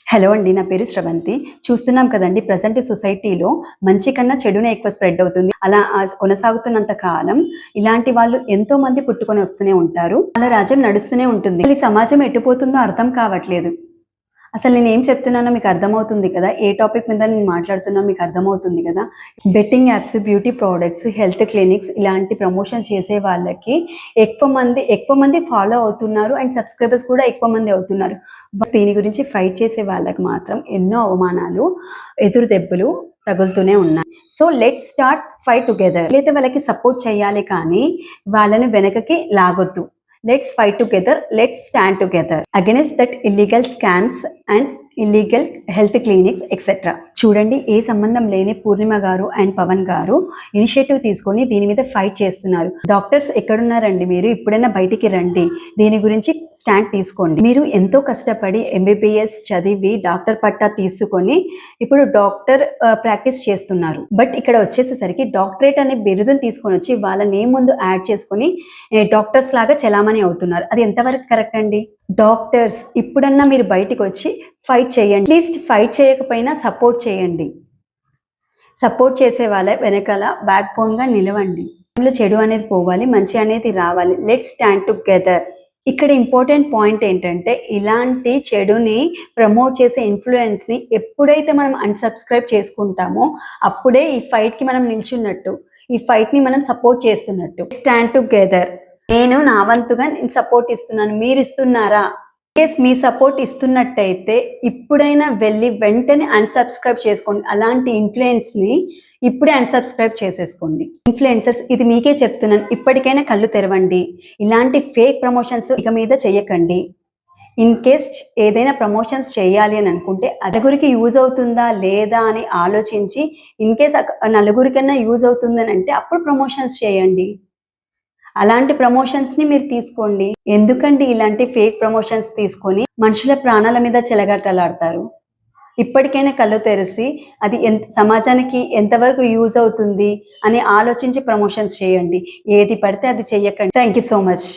Hello అండి. నా పేరు శ్రవంతి. చూస్తున్నాం కదండీ ప్రెజెంట్ సొసైటీలో మంచి కన్నా చెడునే ఎక్కువ స్ప్రెడ్ అవుతుంది. అలా కొనసాగుతున్నంత కాలం ఇలాంటి వాళ్ళు ఎంతో మంది పుట్టుకొని వస్తూనే ఉంటారు. అలా రాజ్యం నడుస్తూనే ఉంటుంది. ఈ సమాజం ఎటుపోతుందో అర్థం కావట్లేదు. అసలు నేనేం చెప్తున్నానో మీకు అర్థమవుతుంది కదా! ఏ టాపిక్ మీద నేను మాట్లాడుతున్నానో మీకు అర్థమవుతుంది కదా! Betting apps, beauty products, health clinics ఇలాంటి ప్రమోషన్ చేసే వాళ్ళకి ఎక్కువ మంది ఫాలో అవుతున్నారు. అండ్ సబ్స్క్రైబర్స్ కూడా ఎక్కువ మంది అవుతున్నారు. బట్ దీని గురించి ఫైట్ చేసే వాళ్ళకి మాత్రం ఎన్నో అవమానాలు, ఎదురు దెబ్బలు తగులుతూనే ఉన్నాయి. So let's start fight together. అయితే వాళ్ళకి సపోర్ట్ చేయాలి కానీ వాళ్ళని వెనకకి లాగొద్దు. Let's fight together. Let's stand together against that illegal scams and illegal health clinics etcetera. చూడండి, ఏ సంబంధం లేని పూర్ణిమ గారు అండ్ పవన్ గారు ఇనిషియేటివ్ తీసుకొని దీని మీద ఫైట్ చేస్తున్నారు. డాక్టర్స్ ఎక్కడున్నారండి? మీరు ఇప్పుడైనా బయటికి రండి, దీని గురించి స్టాండ్ తీసుకోండి. మీరు ఎంతో కష్టపడి ఎంబీబీఎస్ చదివి డాక్టర్ పట్టా తీసుకొని ఇప్పుడు డాక్టర్ ప్రాక్టీస్ చేస్తున్నారు. బట్ ఇక్కడ వచ్చేసేసరికి డాక్టరేట్ అనే బిరుదును తీసుకొని వచ్చి వాళ్ళ నేమ్ ముందు యాడ్ చేసుకొని డాక్టర్స్ లాగా చలామణి అవుతున్నారు. అది ఎంతవరకు కరెక్ట్ అండి? డాక్టర్స్ ఇప్పుడన్నా మీరు బయటికి వచ్చి ఫైట్ చేయండి. అట్లీస్ట్ ఫైట్ చేయకపోయినా సపోర్ట్ చేయండి. సపోర్ట్ చేసే వాళ్ళ వెనకాల బ్యాక్ బోన్గా నిలవండి. చెడు అనేది పోవాలి, మంచి అనేది రావాలి. Let's stand together. ఇక్కడ ఇంపార్టెంట్ పాయింట్ ఏంటంటే, ఇలాంటి చెడుని ప్రమోట్ చేసే ఇన్ఫ్లుయెన్స్ని ఎప్పుడైతే మనం అన్సబ్స్క్రైబ్ చేసుకుంటామో అప్పుడే ఈ ఫైట్కి మనం నిల్చున్నట్టు, ఈ ఫైట్ని మనం సపోర్ట్ చేస్తున్నట్టు. Stand together. నేను నా వంతుగా నేను సపోర్ట్ ఇస్తున్నాను, మీరు ఇస్తున్నారా? కేస్ మీ సపోర్ట్ ఇస్తున్నట్టయితే ఇప్పుడైనా వెళ్ళి వెంటనే అన్సబ్స్క్రైబ్ చేసుకోండి. అలాంటి ఇన్ఫ్లుయెన్స్ని ఇప్పుడే అన్సబ్స్క్రైబ్ చేసేసుకోండి. ఇన్ఫ్లుయెన్సర్స్, ఇది మీకే చెప్తున్నాను, ఇప్పటికైనా కళ్ళు తెరవండి. ఇలాంటి ఫేక్ ప్రమోషన్స్ ఇక మీద చెయ్యకండి. ఇన్ కేస్ ఏదైనా ప్రమోషన్స్ చేయాలి అని అనుకుంటే నలుగురికి యూజ్ అవుతుందా లేదా అని ఆలోచించి, ఇన్ కేస్ నలుగురికన్నా యూజ్ అవుతుందని అంటే అప్పుడు ప్రమోషన్స్ చేయండి. అలాంటి ప్రమోషన్స్ని మీరు తీసుకోండి. ఎందుకండి ఇలాంటి ఫేక్ ప్రమోషన్స్ తీసుకొని మనుషుల ప్రాణాల మీద చెలగాటలాడతారు? ఇప్పటికైనా కళ్ళు తెరిచి అది సమాజానికి ఎంతవరకు యూజ్ అవుతుంది అని ఆలోచించి ప్రమోషన్స్ చేయండి. ఏది పడితే అది చెయ్యకండి. Thank you so much.